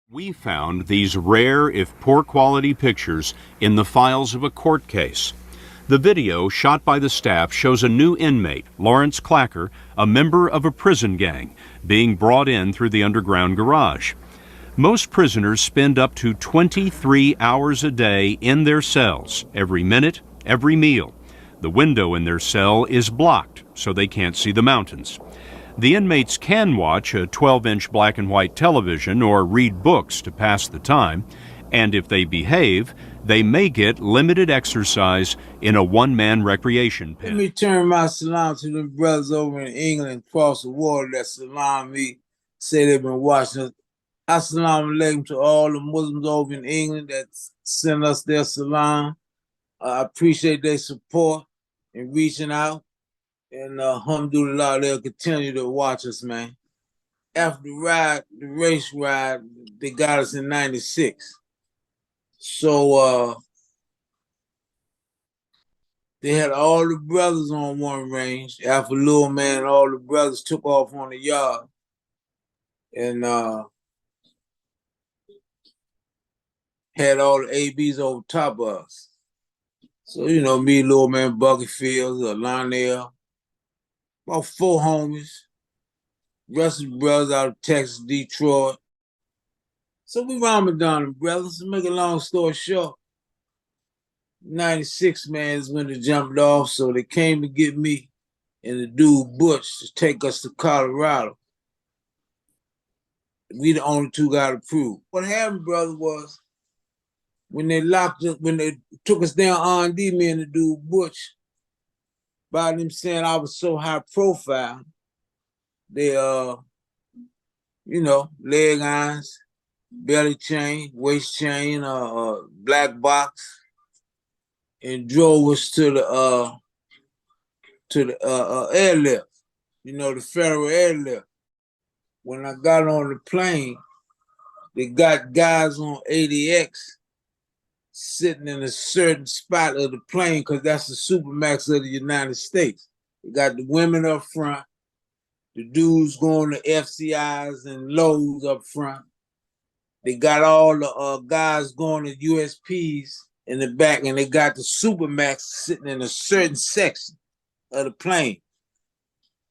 We found these rare, if poor quality pictures in the files of a court case. The video shot by the staff shows a new inmate, Lawrence Clacker, a member of a prison gang, being brought in through the underground garage. Most prisoners spend up to 23 hours a day in their cells, every minute, every meal. The window in their cell is blocked, so they can't see the mountains. The inmates can watch a 12-inch black and white television or read books to pass the time, and if they behave, they may get limited exercise in a one-man recreation pen. Let me turn my salam to the brothers over in England across the water that salam me, say they've been watching us. Assalamu alaikum to all the Muslims over in England that send us their salam. I appreciate their support in reaching out. And alhamdulillah, they'll continue to watch us, man. After the race ride, they got us in 96. So they had all the brothers on one range. After Little Man, all the brothers took off on the yard. And had all the ABs over top of us. So, me, Little Man, Bucket Fields, Lionel, about 4 homies. Rest of the brothers out of Texas, Detroit. So we Ramadan brothers. To make a long story short, 96, man, is when they jumped off. So they came to get me and the dude Butch to take us to Colorado. We the only two got approved. What happened, brother, was when they took us down R&D, me and the dude Butch, by them saying I was so high profile, they leg irons, belly chain, waist chain, black box, and drove us to the airlift, the federal airlift. When I got on the plane, they got guys on ADX sitting in a certain spot of the plane because that's the supermax of the United States. They got the women up front, the dudes going to FCIs and lows up front. They got all the guys going to USPs in the back, and they got the supermax sitting in a certain section of the plane.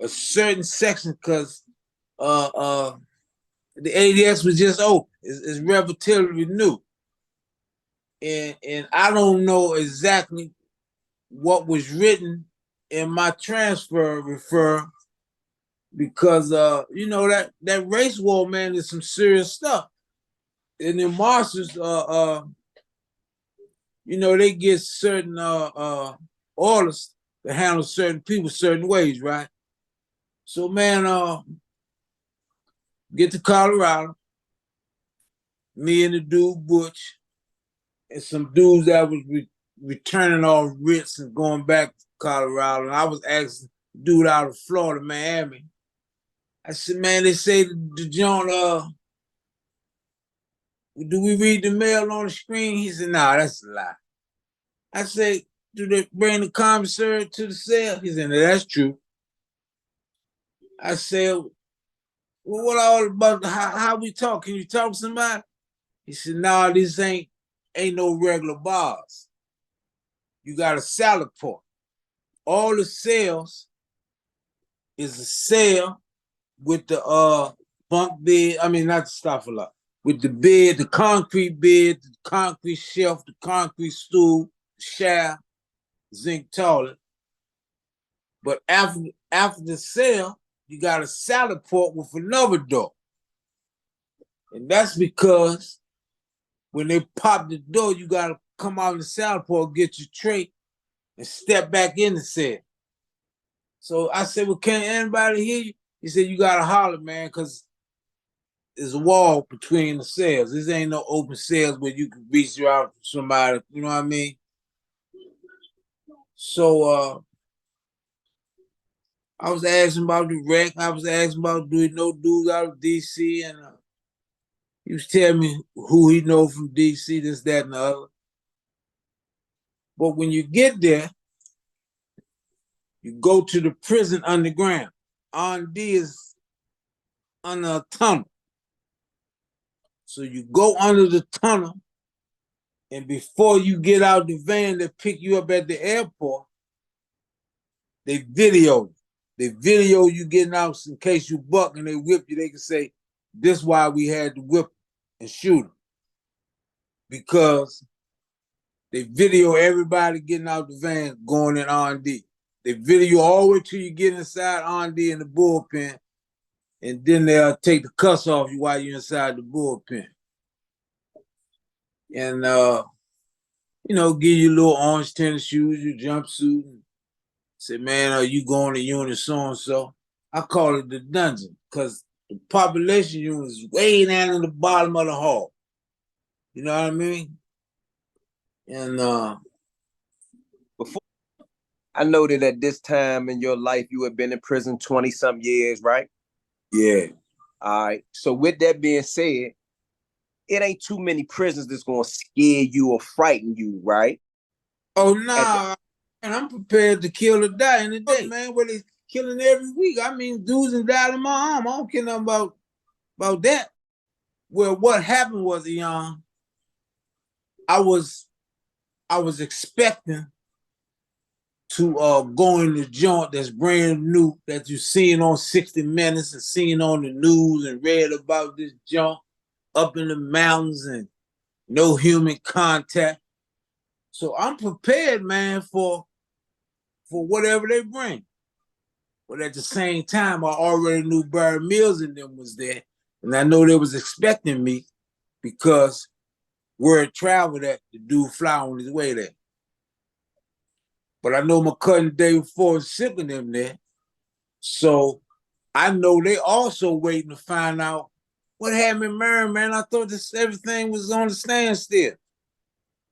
A certain section because the ADX was just open. It's relatively new. And I don't know exactly what was written in my transfer refer because that race war, man, is some serious stuff. And the marshals they get certain orders to handle certain people certain ways, right? So man, get to Colorado, me and the dude Butch, and some dudes that was returning off writs and going back to Colorado. And I was asking the dude out of Florida, Miami. I said, man, they say the joint, do we read the mail on the screen? He said, nah, that's a lie. I said, do they bring the commissary to the cell? He said, no, that's true. I said, well, what all about how we talk? Can you talk to somebody? He said, nah, this ain't no regular bars. You got a salad port. All the cells is a cell with the bunk bed. I mean, not the stuff a lot. With the bed, the concrete shelf, the concrete stool, shower, zinc toilet. But after the cell, you got a salad port with another door. And that's because when they pop the door, you got to come out of the salad port, get your tray, and step back in the cell. So I said, well, can anybody hear you? He said, you got to holler, man, because there's a wall between the cells. This ain't no open cells where you can reach out to somebody, you know what I mean? So I was asking about the wreck. I was asking about do he know dudes out of DC, and he was telling me who he know from DC, this, that, and the other. But when you get there, you go to the prison underground. R&D is under a tunnel. So you go under the tunnel, and before you get out the van that pick you up at the airport, they video you. They video you getting out in case you buck and they whip you. They can say, this is why we had to whip and shoot them. Because they video everybody getting out the van going in R&D. They video all the way till you get inside R&D in the bullpen, and then they'll take the cuffs off you while you're inside the bullpen. And, give you little orange tennis shoes, your jumpsuit, and say, man, are you going to unit so-and-so? I call it the dungeon because the population unit is way down in the bottom of the hall. You know what I mean? And before, I know that at this time in your life, you had been in prison 20-some years, right? Yeah. All right. So with that being said, it ain't too many prisons that's going to scare you or frighten you, right? Oh, nah. And I'm prepared to kill or die in the day, man. Where they killing every week. I mean, dudes and died in my arm. I don't care nothing about that. Well, what happened was, I was expecting to go in the joint that's brand new that you seen on 60 Minutes and seen on the news and read about this joint up in the mountains and no human contact. So I'm prepared, man, for whatever they bring. But at the same time, I already knew Barry Mills and them was there. And I know they was expecting me because word traveled that the dude fly on his way there. But I know my cousin David Ford sick of them there. So I know they also waiting to find out what happened in Maryland, man. I thought everything was on the standstill.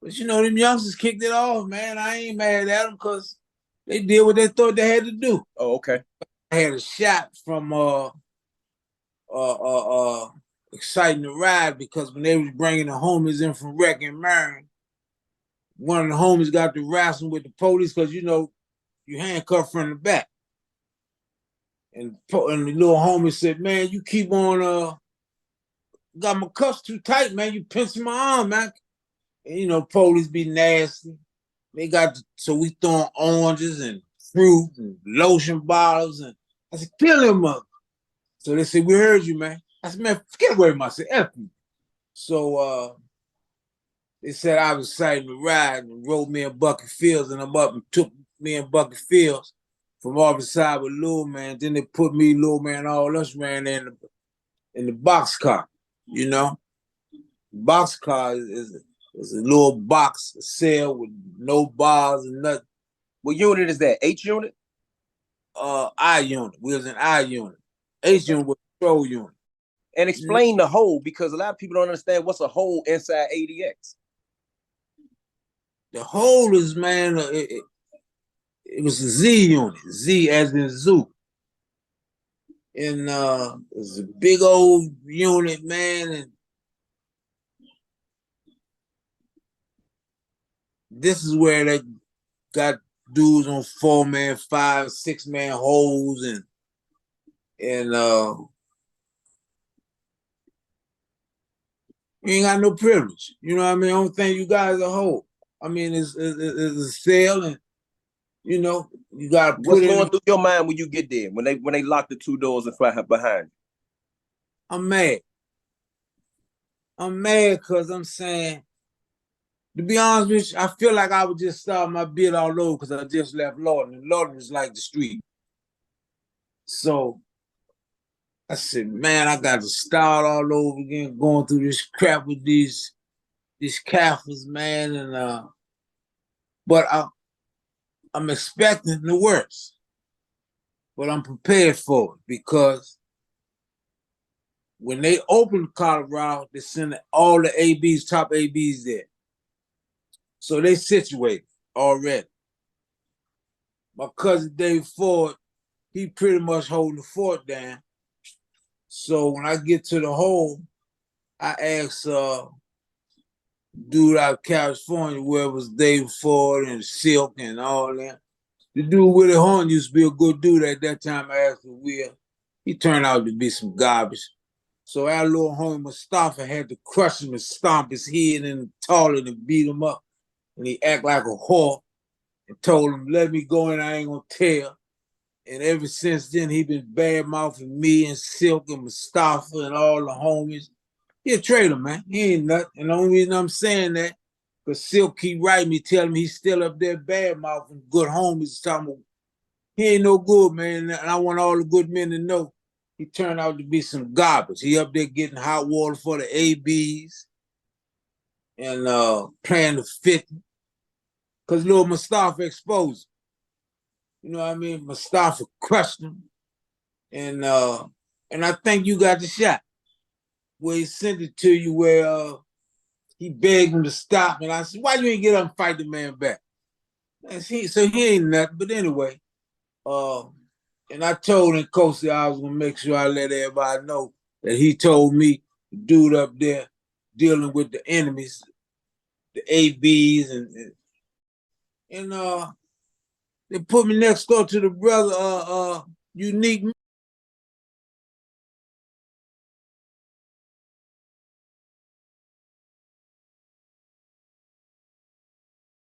But them youngsters kicked it off, man. I ain't mad at them because they did what they thought they had to do. Oh, okay. I had a shot from Exciting to Ride because when they was bringing the homies in from Wreck and Maryland, one of the homies got to wrestle with the police because, you handcuffed from the back. And the little homie said, man, you keep on, got my cuffs too tight, man. You pinching my arm, man. And, police be nasty. So we throwing oranges and fruit and lotion bottles. And I said, kill him up. So they said, we heard you, man. I said, man, get away from me. I said, F you. So they said I was Excited to Ride and rode me in Bucket Fields, and I'm up and took me in Bucket Fields from off the side with Lil Man. Then they put me, Lil Man, all us ran in the boxcar, The boxcar is a little box, a cell with no bars and nothing. What unit is that? H unit? I unit. We was in I unit. H unit was control unit. And explain the hole, because a lot of people don't understand what's a hole inside ADX. The hole is, man, it was a Z unit. Z as in zoo. And it's a big old unit, man. And this is where they got dudes on 4-man, 5, 6-man holes and you ain't got no privilege. You know what I mean? I don't think you guys are whole. I mean, it's a sale, and you got to put What's going through your mind when you get there, when they lock the two doors in front behind you? I'm mad. I'm mad because I'm saying, to be honest with you, I feel like I would just start my bid all over because I just left Lawton, and Lawton is like the street. So I said, man, I got to start all over again, going through this crap with these Kaffers, man. And but I'm expecting the worst. But I'm prepared for it because when they opened Colorado, they sent all the ABs, top ABs there. So they situated already. My cousin Dave Ford, he pretty much holding the fort down. So when I get to the hole, I asked dude out of California, where was Dave Ford and Silk and all that. The dude Willie Horn used to be a good dude at that time. I asked for Will. He turned out to be some garbage. So our little homie Mustafa had to crush him and stomp his head in the toilet and beat him up. And he act like a whore and told him, let me go and I ain't gonna tell. And ever since then, he been bad-mouthing me and Silk and Mustafa and all the homies. He a traitor, man. He ain't nothing. And the only reason I'm saying that, because Silk keep writing me, telling me he's still up there bad-mouthing good homies. Talking about, he ain't no good, man. And I want all the good men to know he turned out to be some garbage. He up there getting hot water for the ABs and playing the 50. Because little Mustafa exposed him. You know what I mean? Mustafa crushed him. And I think you got the shot where he sent it to you where he begged him to stop. And I said, why you ain't get up and fight the man back? So he ain't nothing. But anyway, and I told him, Coach, I was going to make sure I let everybody know that he told me, the dude up there dealing with the enemies, the ABs, and they put me next door to the brother, Unique